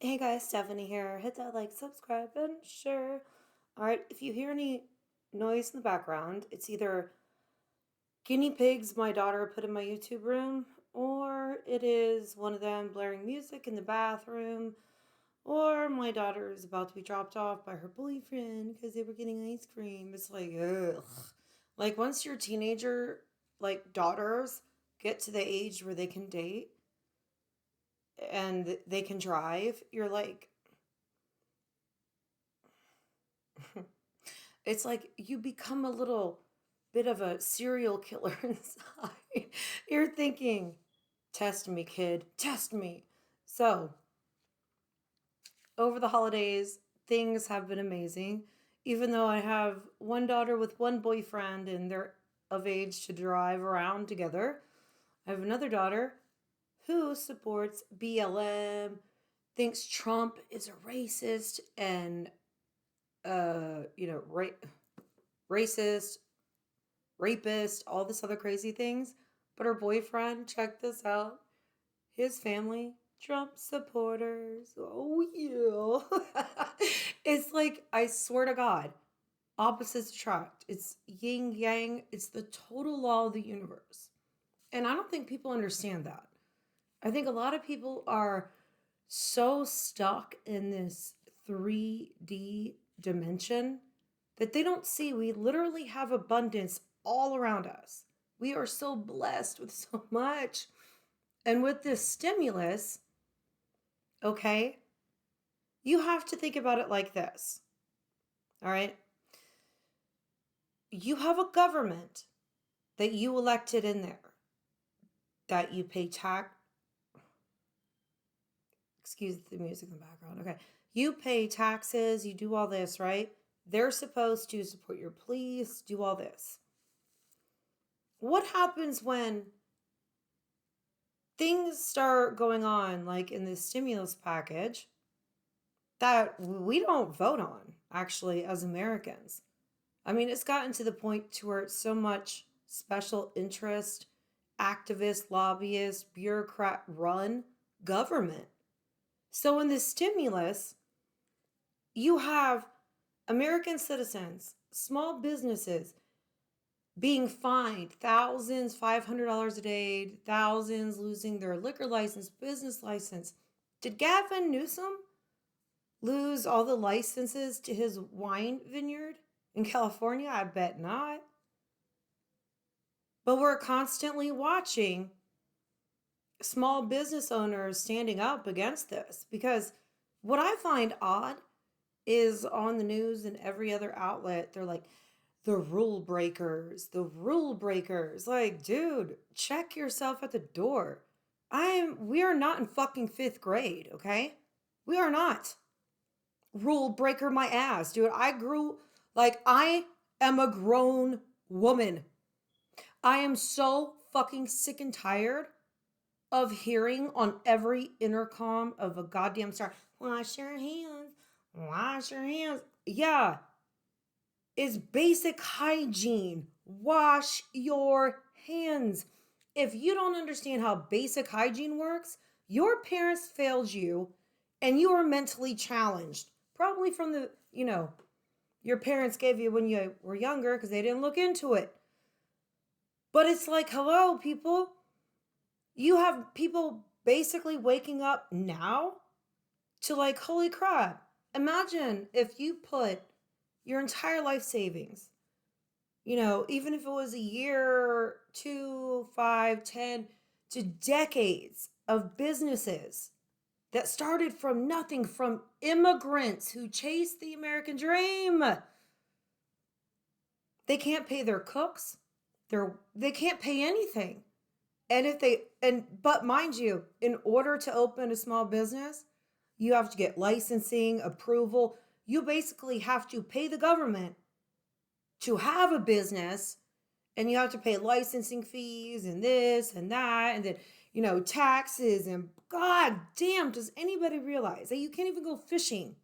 Hey guys, Stephanie here. Hit that like, subscribe, and share. Alright, if you hear any noise in the background, it's either guinea pigs my daughter put in my YouTube room, or it is one of them blaring music in the bathroom, or my daughter is about to be dropped off by her boyfriend because they were getting ice cream. It's like, ugh. Like, once your teenager, like, daughters get to the age where they can date and they can drive, you're like, it's like you become a little bit of a serial killer inside. You're thinking, test me, kid, test me. So, over the holidays, things have been amazing. Even though I have one daughter with one boyfriend and they're of age to drive around together, I have another daughter who supports BLM, thinks Trump is a racist and, racist, rapist, all this other crazy things. But her boyfriend, check this out, his family, Trump supporters. Oh, yeah. It's like, I swear to God, opposites attract. It's yin yang, it's the total law of the universe. And I don't think people understand that. I think a lot of people are so stuck in this 3D dimension that they don't see we literally have abundance all around us. We are so blessed with so much. And with this stimulus, okay, you have to think about it like this. All right? You have a government that you elected in there, that you pay tax. Excuse the music in the background. Okay. You pay taxes, you do all this, right? They're supposed to support your police, do all this. What happens when things start going on, like in this stimulus package, that we don't vote on, actually, as Americans? I mean, it's gotten to the point to where it's so much special interest, activist, lobbyist, bureaucrat run government. So in this stimulus, you have American citizens, small businesses being fined thousands, $500 a day, thousands losing their liquor license, business license. Did Gavin Newsom lose all the licenses to his wine vineyard in California? I bet not. But we're constantly watching small business owners standing up against this, because what I find odd is on the news and every other outlet, they're like, the rule breakers, the rule breakers. Like, dude, check yourself at the door. We are not in fucking fifth grade, okay? We are not. Rule breaker my ass, dude. I am a grown woman. I am so fucking sick and tired of hearing on every intercom of a goddamn star, wash your hands, wash your hands. Yeah, it's basic hygiene. Wash your hands. If you don't understand how basic hygiene works, your parents failed you and you are mentally challenged. Probably from your parents gave you when you were younger because they didn't look into it. But it's like, hello, people. You have people basically waking up now to like, holy crap. Imagine if you put your entire life savings, even if it was a year, 2, 5, 10, to decades of businesses that started from nothing, from immigrants who chased the American dream. They can't pay their cooks. They can't pay anything. But mind you, in order to open a small business, you have to get licensing, approval. You basically have to pay the government to have a business, and you have to pay licensing fees and this and that, and then, taxes. And god damn, does anybody realize that you can't even go fishing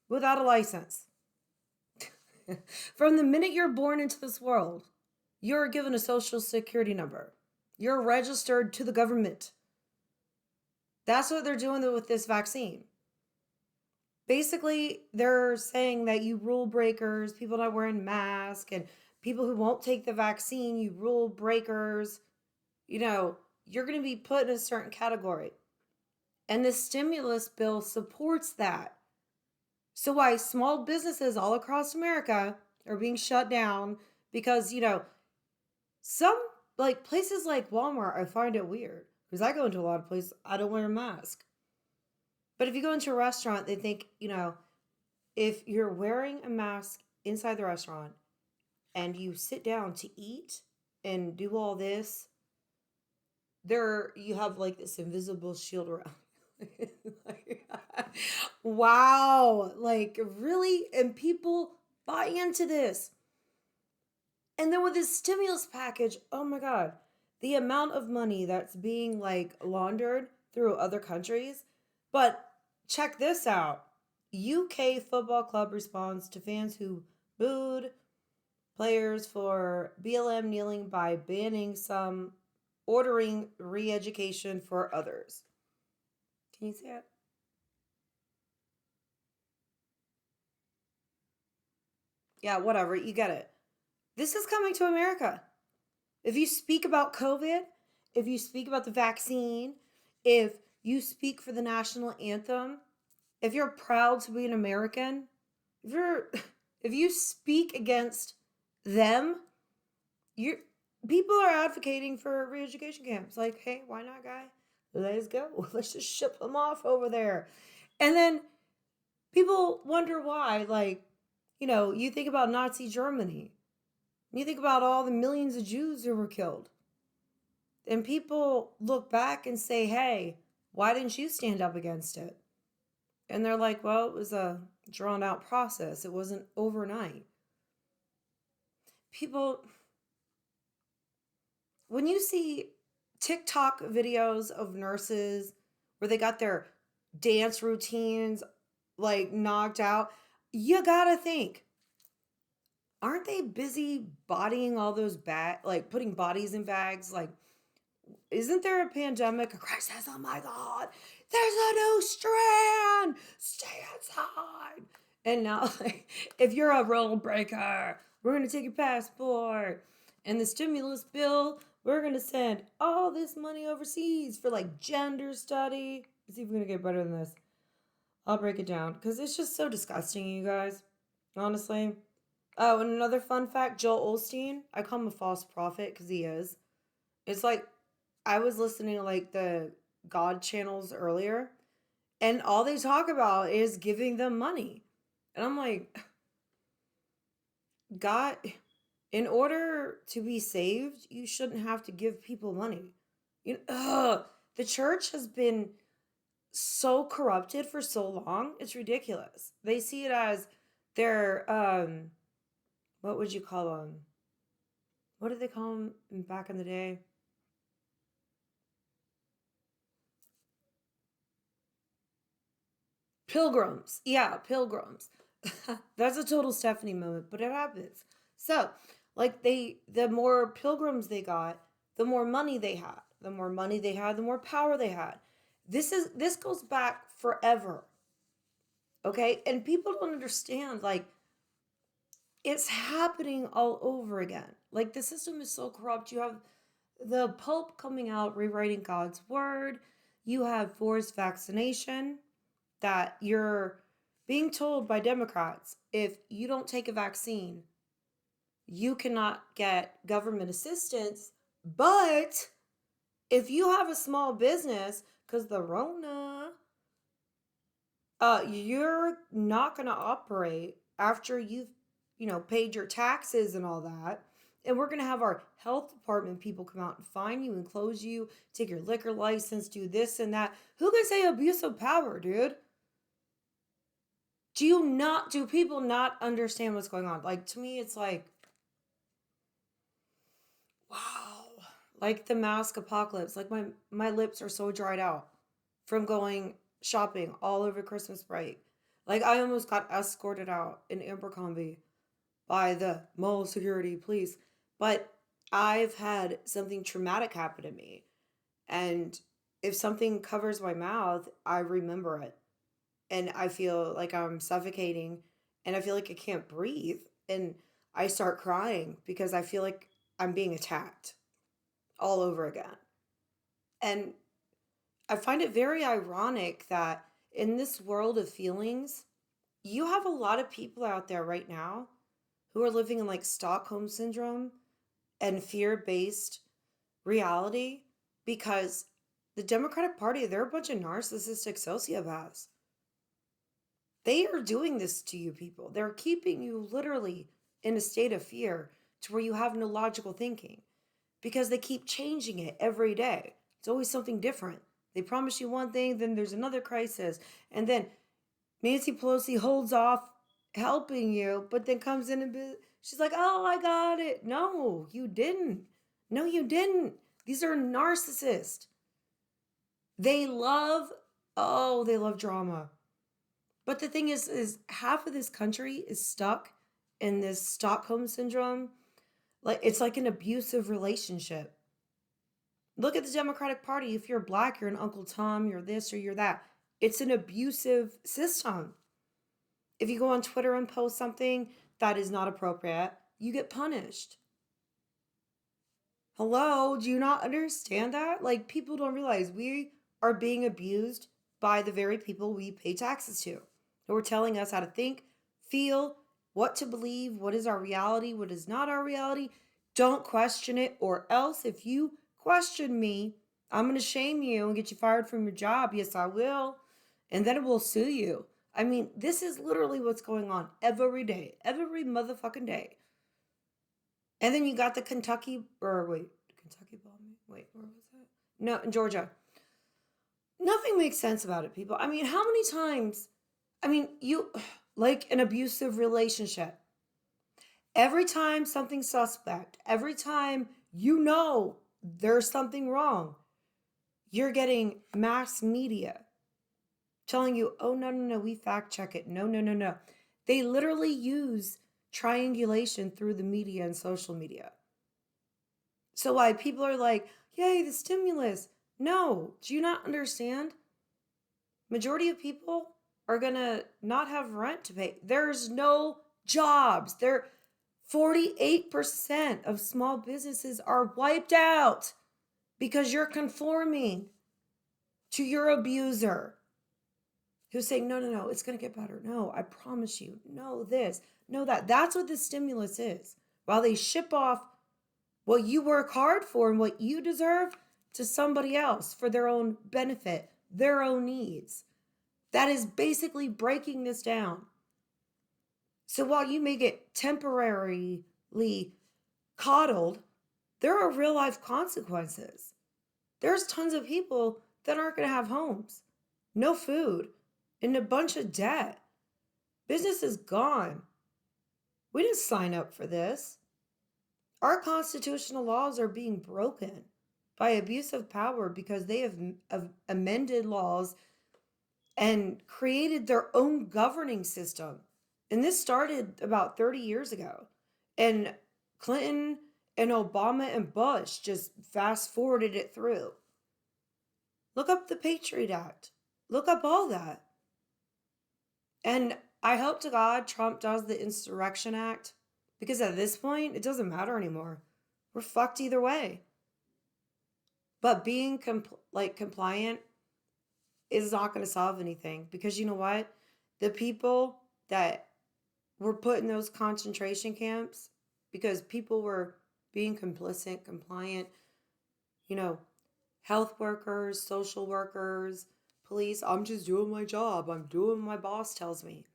without a license? From the minute you're born into this world, you're given a social security number. You're registered to the government. That's what they're doing with this vaccine. Basically, they're saying that you rule breakers, people not wearing masks, and people who won't take the vaccine, you rule breakers. You know, you're going to be put in a certain category. And the stimulus bill supports that. So, why small businesses all across America are being shut down because, some like places like Walmart, I find it weird because I go into a lot of places, I don't wear a mask. But if you go into a restaurant, they think, if you're wearing a mask inside the restaurant and you sit down to eat and do all this, there you have like this invisible shield around. Like, wow, like really? And people buy into this. And then with this stimulus package, oh my God, the amount of money that's being like laundered through other countries. But check this out. UK football club responds to fans who booed players for BLM kneeling by banning some, ordering re education for others. Can you see it? Yeah, whatever. You get it. This is coming to America. If you speak about COVID, if you speak about the vaccine, if you speak for the national anthem, if you're proud to be an American, if you're if you speak against them, you people are advocating for re-education camps. Like, hey, why not, guy? Let's go. Let's just ship them off over there. And then people wonder why. Like, you think about Nazi Germany. You think about all the millions of Jews who were killed. And people look back and say, hey, why didn't you stand up against it? And they're like, well, it was a drawn out process. It wasn't overnight. People, when you see TikTok videos of nurses where they got their dance routines like knocked out, you gotta think, aren't they busy bodying all those like putting bodies in bags? Like, isn't there a pandemic? A crisis? Oh my God, there's a new strand. Stay inside. And now, like, if you're a rule breaker, we're going to take your passport. And the stimulus bill, we're going to send all this money overseas for like gender study. Let's see if we're going to get better than this. I'll break it down because it's just so disgusting, you guys. Honestly. Oh, and another fun fact, Joel Osteen, I call him a false prophet because he is. It's like I was listening to like the God channels earlier, and all they talk about is giving them money. And I'm like, God, in order to be saved, you shouldn't have to give people money. The church has been so corrupted for so long. It's ridiculous. They see it as their what would you call them? What did they call them back in the day? Pilgrims. Yeah, pilgrims. That's a total Stephanie moment, but it happens. So, like the more pilgrims they got, the more money they had. The more money they had, the more power they had. This goes back forever. Okay? And people don't understand like it's happening all over again. Like the system is so corrupt. You have the Pope coming out rewriting God's word. You have forced vaccination that you're being told by Democrats if you don't take a vaccine, you cannot get government assistance. But if you have a small business, because the Rona, you're not going to operate after you've, paid your taxes and all that. And we're going to have our health department people come out and fine you and close you, take your liquor license, do this and that. Who can say abuse of power, dude? Do people not understand what's going on? Like, to me, it's like, wow. Like the mask apocalypse. Like my lips are so dried out from going shopping all over Christmas break. Like I almost got escorted out in Abercrombie by the mall security police. But I've had something traumatic happen to me. And if something covers my mouth, I remember it. and I feel like I'm suffocating and I feel like I can't breathe. And I start crying because I feel like I'm being attacked all over again. And I find it very ironic that in this world of feelings, you have a lot of people out there right now who are living in like Stockholm syndrome and fear based reality because the Democratic Party, they're a bunch of narcissistic sociopaths. They are doing this to you people. They're keeping you literally in a state of fear to where you have no logical thinking because they keep changing it every day. It's always something different. They promise you one thing, then there's another crisis. And then Nancy Pelosi holds off helping you, but then comes in and she's like, oh, I got it. No, you didn't. No, you didn't. These are narcissists. They love, oh, they love drama. But the thing is half of this country is stuck in this Stockholm syndrome. Like it's like an abusive relationship. Look at the Democratic Party. If you're black, you're an Uncle Tom, you're this or you're that. It's an abusive system. If you go on Twitter and post something that is not appropriate, you get punished. Hello, do you not understand that? Like, people don't realize we are being abused by the very people we pay taxes to, who are telling us how to think, feel, what to believe, what is our reality, what is not our reality. Don't question it, or else if you question me, I'm going to shame you and get you fired from your job. Yes, I will. And then it will sue you. I mean, this is literally what's going on every day, every motherfucking day. And then you got the Kentucky, or wait, Kentucky bombing? Wait, where was that? No, in Georgia. Nothing makes sense about it, people. I mean, how many times, you, like an abusive relationship, every time something suspect, every time you know there's something wrong, you're getting mass media telling you, oh, no, no, no, we fact check it. No, no, no, no. They literally use triangulation through the media and social media. So why people are like, yay, the stimulus. No, do you not understand? Majority of people are gonna not have rent to pay. There's no jobs. 48% of small businesses are wiped out because you're conforming to your abuser who's saying, no, no, no, it's going to get better. No, I promise you. No, this, no, that. That's what the stimulus is. While they ship off what you work hard for and what you deserve to somebody else for their own benefit, their own needs. That is basically breaking this down. So while you may get temporarily coddled, there are real life consequences. There's tons of people that aren't going to have homes, no food, and a bunch of debt. Business is gone. We didn't sign up for this. Our constitutional laws are being broken by abuse of power because they have amended laws and created their own governing system. And this started about 30 years ago. And Clinton and Obama and Bush just fast forwarded it through. Look up the Patriot Act. Look up all that. And I hope to God Trump does the Insurrection Act, because at this point, it doesn't matter anymore. We're fucked either way. But being compliant is not going to solve anything, because you know what? The people that were put in those concentration camps because people were being complicit, compliant, health workers, social workers, police, I'm just doing my job. I'm doing what my boss tells me.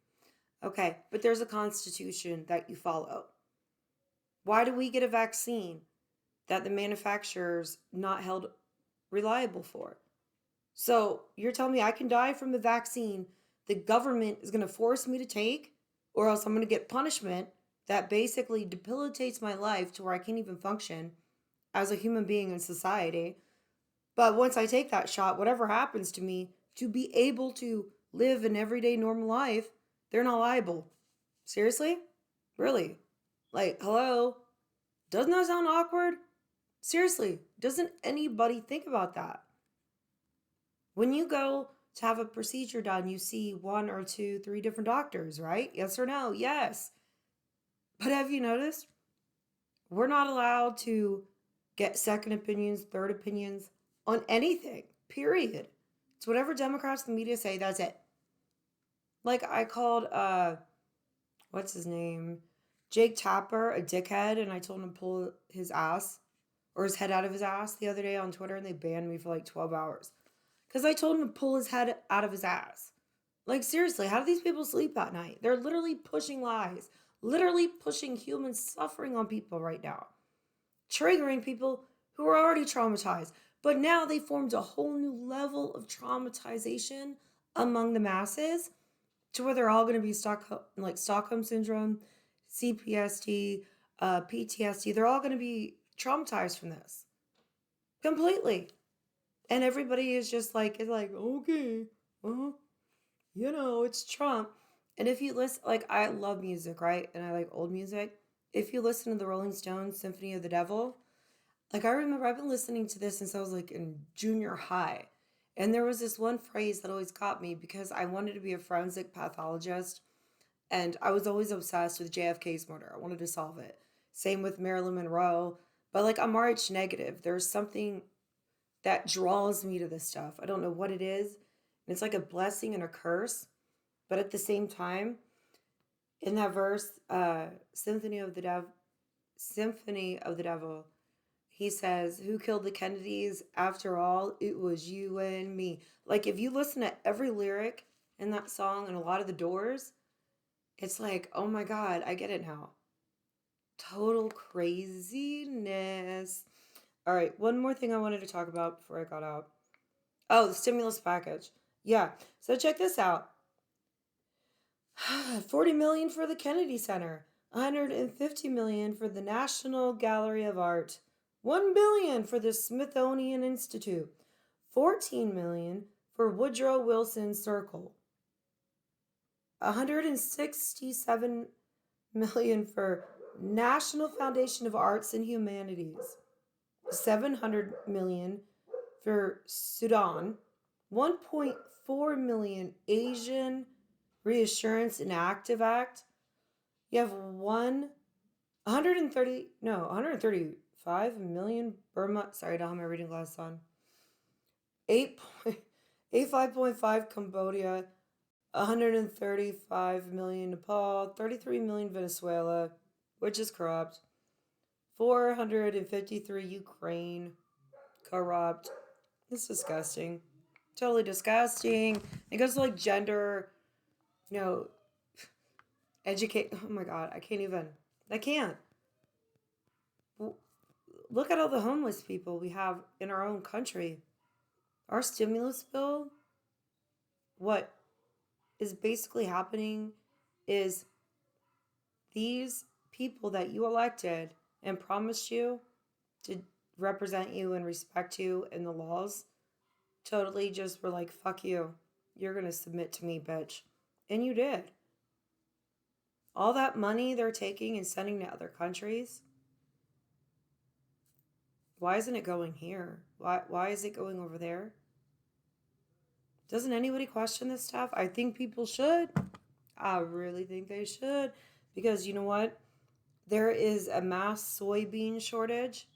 Okay, but there's a constitution that you follow. Why do we get a vaccine that the manufacturer's not held reliable for? So you're telling me I can die from the vaccine the government is going to force me to take, or else I'm going to get punishment that basically debilitates my life to where I can't even function as a human being in society. But once I take that shot, whatever happens to me, to be able to live an everyday normal life, they're not liable. Seriously? Really? Like, hello? Doesn't that sound awkward? Seriously, doesn't anybody think about that? When you go to have a procedure done, you see one or two, three different doctors, right? Yes or no? Yes. But have you noticed? We're not allowed to get second opinions, third opinions on anything, period. It's whatever Democrats and the media say, that's it. Like I called what's his name? Jake Tapper a dickhead, and I told him to pull his ass or his head out of his ass the other day on Twitter, and they banned me for like 12 hours. Because I told him to pull his head out of his ass. Like, seriously, how do these people sleep at night? They're literally pushing lies, literally pushing human suffering on people right now, triggering people who are already traumatized. But now they formed a whole new level of traumatization among the masses to where they're all going to be Stockholm syndrome, CPSD, PTSD. They're all going to be traumatized from this completely. And everybody is just like, it's like, okay, it's Trump. And if you listen, like, I love music, right? And I like old music. If you listen to the Rolling Stones Symphony of the Devil, like, I remember I've been listening to this since I was like in junior high. And there was this one phrase that always caught me because I wanted to be a forensic pathologist. And I was always obsessed with JFK's murder. I wanted to solve it. Same with Marilyn Monroe. But like, I'm Rh negative. There's something that draws me to this stuff. I don't know what it is. And it's like a blessing and a curse. But at the same time, in that verse, Symphony of the Devil, he says, "Who killed the Kennedys? After all, it was you and me." Like, if you listen to every lyric in that song and a lot of the Doors, it's like, oh my God, I get it now. Total craziness. All right, one more thing I wanted to talk about before I got out. Oh, the stimulus package. Yeah, so check this out. 40 million for the Kennedy Center, 150 million for the National Gallery of Art, 1 billion for the Smithsonian Institute, 14 million for Woodrow Wilson Circle, 167 million for National Foundation of Arts and Humanities, 700 million for Sudan, 1.4 million Asian Reassurance and Active Act. You have 135 million Burma. Sorry, I don't have my reading glasses on. 85.5 Cambodia, 135 million Nepal, 33 million Venezuela, which is corrupt. 453 Ukraine, corrupt. It's disgusting. Totally disgusting. It goes to like gender, educate. Oh my God, I can't. Look at all the homeless people we have in our own country. Our stimulus bill, what is basically happening is these people that you elected and promised you to represent you and respect you in the laws totally just were like, fuck you. You're going to submit to me, bitch. And you did. All that money they're taking and sending to other countries, why isn't it going here? Why is it going over there? Doesn't anybody question this stuff? I think people should. I really think they should. Because you know what? There is a mass soybean shortage,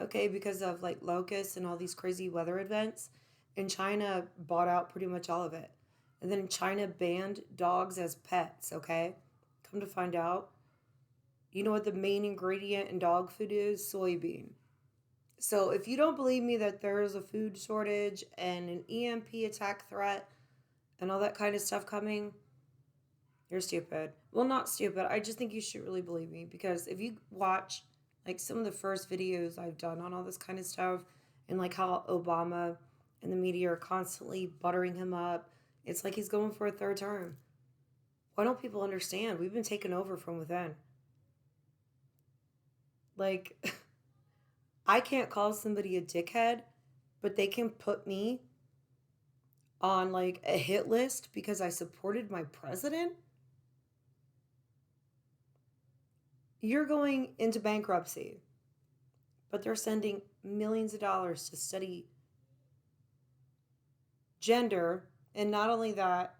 okay, because of like locusts and all these crazy weather events. And China bought out pretty much all of it. And then China banned dogs as pets, okay? Come to find out, you know what the main ingredient in dog food is? Soybean. So if you don't believe me that there is a food shortage and an EMP attack threat and all that kind of stuff coming, you're stupid. Well, not stupid. I just think you should really believe me, because if you watch like some of the first videos I've done on all this kind of stuff and like how Obama and the media are constantly buttering him up, it's like he's going for a third term. Why don't people understand? We've been taken over from within. Like, I can't call somebody a dickhead, but they can put me on like a hit list because I supported my president. You're going into bankruptcy, but they're sending millions of dollars to study gender And not only that,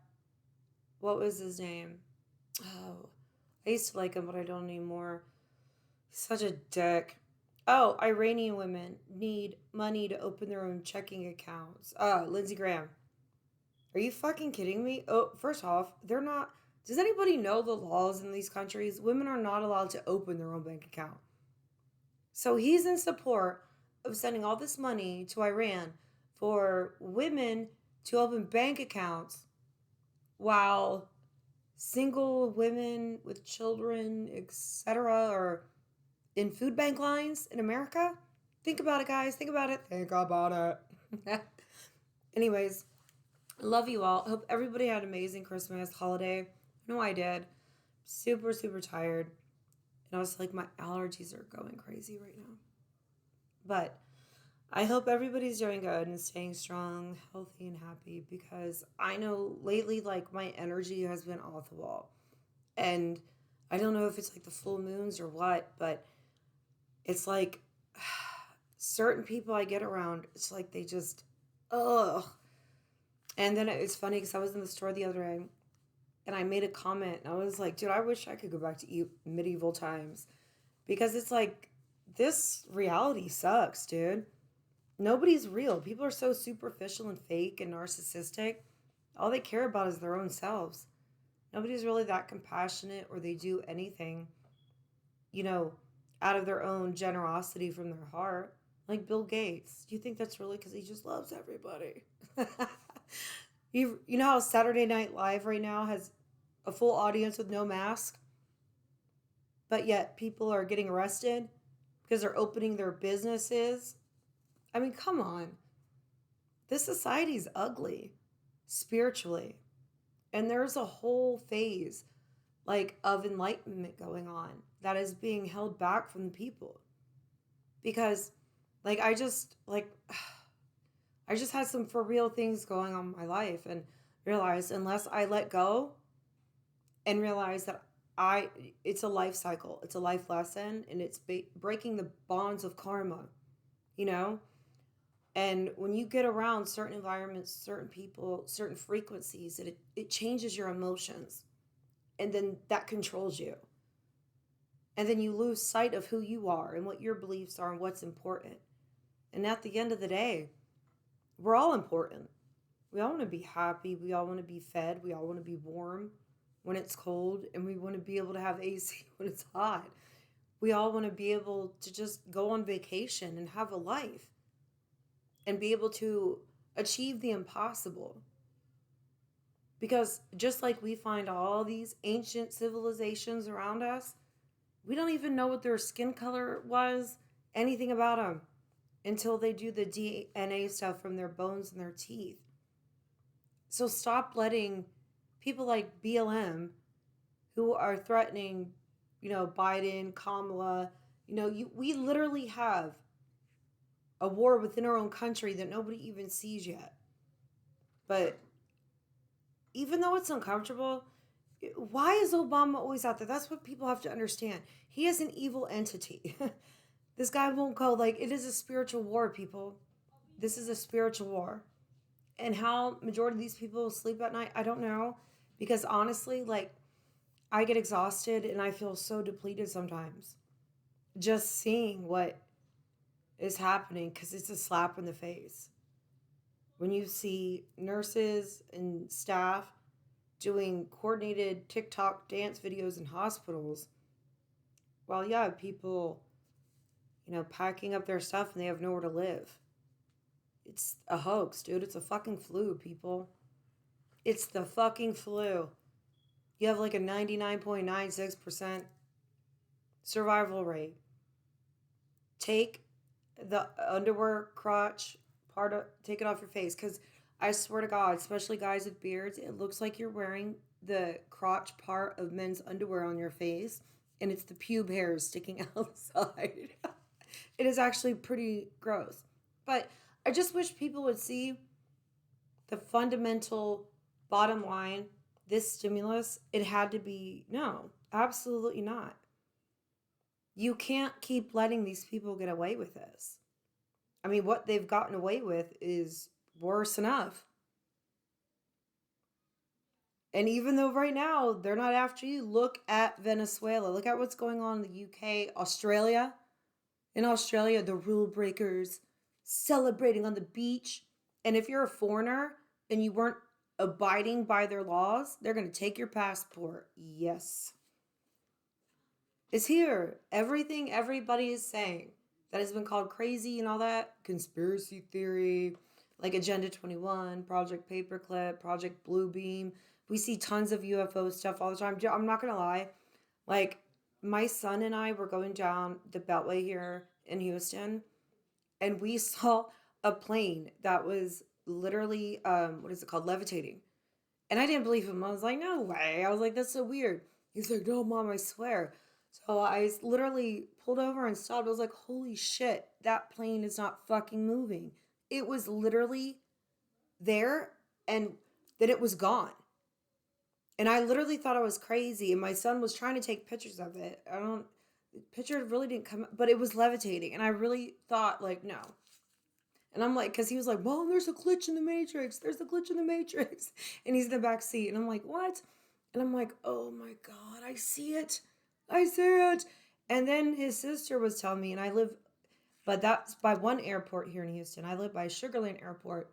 what was his name? Oh, I used to like him, but I don't anymore. He's such a dick. Oh, Iranian women need money to open their own checking accounts. Lindsey Graham. Are you fucking kidding me? Oh, first off, they're not. Does anybody know the laws in these countries? Women are not allowed to open their own bank account. So he's in support of sending all this money to Iran for women to open bank accounts while single women with children, etc., are in food bank lines in America. Think about it, guys. Think about it. Think about it. Anyways, love you all. Hope everybody had an amazing Christmas holiday. I know I did. Super, super tired. And I was like, my allergies are going crazy right now. But I hope everybody's doing good and staying strong, healthy, and happy because I know lately, like, my energy has been off the wall. And I don't know if it's like the full moons or what, but it's like certain people I get around, it's like they just, ugh. And then it's funny because I was in the store the other day and I made a comment and I was like, dude, I wish I could go back to medieval times because it's like this reality sucks, dude. Nobody's real. People are so superficial and fake and narcissistic. All they care about is their own selves. Nobody's really that compassionate or they do anything, you know, out of their own generosity from their heart. Like Bill Gates. Do you think that's really because he just loves everybody? You know how Saturday Night Live right now has a full audience with no mask, but yet people are getting arrested because they're opening their businesses? I mean, come on. This society's ugly spiritually. And there's a whole phase like of enlightenment going on that is being held back from the people. Because like I just had some for real things going on in my life and realized unless I let go and realize that I it's a life cycle, it's a life lesson and it's breaking the bonds of karma, you know? And when you get around certain environments, certain people, certain frequencies, it changes your emotions. And then that controls you. And then you lose sight of who you are and what your beliefs are and what's important. And at the end of the day, we're all important. We all want to be happy. We all want to be fed. We all want to be warm when it's cold. And we want to be able to have AC when it's hot. We all want to be able to just go on vacation and have a life and be able to achieve the impossible. Because just like we find all these ancient civilizations around us, we don't even know what their skin color was, anything about them, until they do the DNA stuff from their bones and their teeth. So stop letting people like BLM who are threatening, Biden, Kamala, we literally have a war within our own country that nobody even sees yet. But even though it's uncomfortable, why is Obama always out there? That's what people have to understand. He is an evil entity. This guy won't go. Like, it is a spiritual war, people. This is a spiritual war. And how majority of these people sleep at night, I don't know. Because honestly, like, I get exhausted and I feel so depleted sometimes. Just seeing what is happening because it's a slap in the face. When you see nurses and staff doing coordinated TikTok dance videos in hospitals, while you have people, packing up their stuff and they have nowhere to live. It's a hoax, dude. It's a fucking flu, people. It's the fucking flu. You have like a 99.96% survival rate. Take the underwear crotch take it off your face, because I swear to God, especially guys with beards, it looks like you're wearing the crotch part of men's underwear on your face and it's the pube hairs sticking outside. It is actually pretty gross. But I just wish people would see the fundamental bottom line. This stimulus, it had to be, no, absolutely not. You can't keep letting these people get away with this. I mean, what they've gotten away with is worse enough. And even though right now they're not after you, look at Venezuela. Look at what's going on in the UK, Australia. In Australia, the rule breakers celebrating on the beach. And if you're a foreigner and you weren't abiding by their laws, they're going to take your passport. Yes. It's here. Everything everybody is saying that has been called crazy and all that, conspiracy theory, like Agenda 21, Project Paperclip, Project Bluebeam. We see tons of UFO stuff all the time. I'm not going to lie. Like, my son and I were going down the Beltway here in Houston, and we saw a plane that was literally, what is it called? Levitating. And I didn't believe him. I was like, no way. I was like, that's so weird. He's like, no, mom, I swear. So I literally pulled over and stopped. I was like, holy shit, that plane is not fucking moving. It was literally there and then it was gone. And I literally thought I was crazy. And my son was trying to take pictures of it. Picture really didn't come, but it was levitating. And I really thought, like, no. And I'm like, because he was like, Mom, there's a glitch in the Matrix. There's a glitch in the Matrix. And he's in the back seat. And I'm like, what? And I'm like, oh my God, I see it. I see it. And then his sister was telling me, and I live, but that's by one airport here in Houston. I live by Sugarland Airport.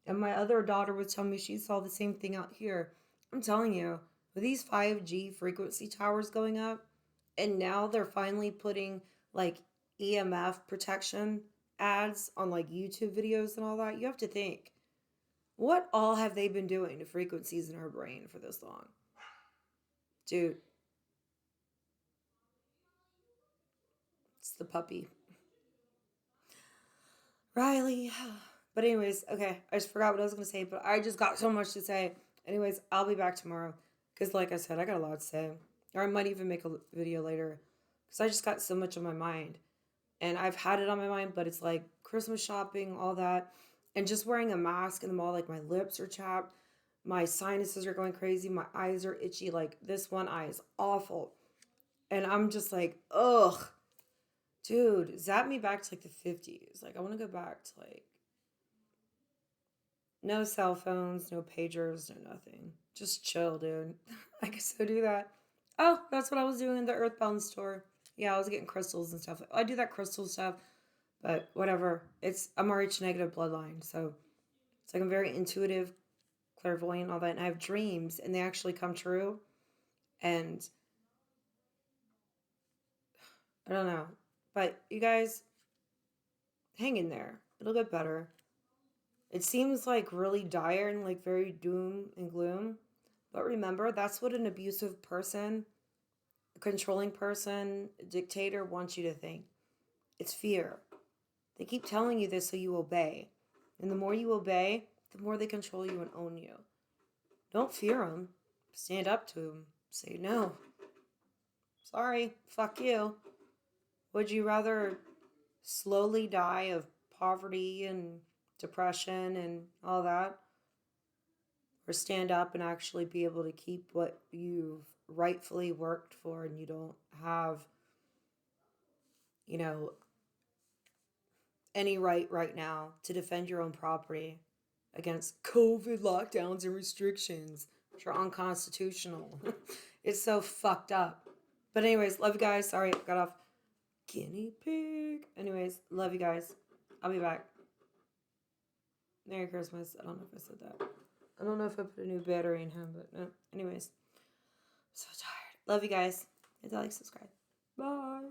And my other daughter was telling me she saw the same thing out here. I'm telling you, with these 5G frequency towers going up, and now they're finally putting like EMF protection ads on like YouTube videos and all that, you have to think, what all have they been doing to frequencies in our brain for this long? Dude, it's the puppy. Riley. But anyways, okay, I just forgot what I was going to say, but I just got so much to say. Anyways, I'll be back tomorrow because like I said, I got a lot to say. Or I might even make a video later because I just got so much on my mind. And I've had it on my mind, but it's like Christmas shopping, all that. And just wearing a mask in the mall, like my lips are chapped. My sinuses are going crazy. My eyes are itchy. Like this one eye is awful. And I'm just like, ugh. Dude, zap me back to like the 50s. Like I want to go back to like no cell phones, no pagers, no nothing. Just chill, dude. I could so do that. Oh, that's what I was doing in the Earthbound store. Yeah, I was getting crystals and stuff. I do that crystal stuff, but whatever. I'm RH negative bloodline, so it's like I'm very intuitive, clairvoyant, all that, and I have dreams, and they actually come true. And I don't know, but you guys, hang in there. It'll get better. It seems like really dire and like very doom and gloom, but remember, that's what an abusive person, a controlling person, a dictator wants you to think. It's fear. They keep telling you this so you obey. And the more you obey, the more they control you and own you. Don't fear them. Stand up to them. Say no. Sorry, fuck you. Would you rather slowly die of poverty and depression and all that? Or stand up and actually be able to keep what you've rightfully worked for and you don't have, you know, any right now to defend your own property against COVID lockdowns and restrictions, which are unconstitutional. It's so fucked up. But anyways, love you guys. Sorry, got off guinea pig. Anyways, love you guys. I'll be back. Merry Christmas. I don't know if I said that. I don't know if I put a new battery in him, but no. Anyways, I'm so tired. Love you guys. Hit that like, subscribe. Bye.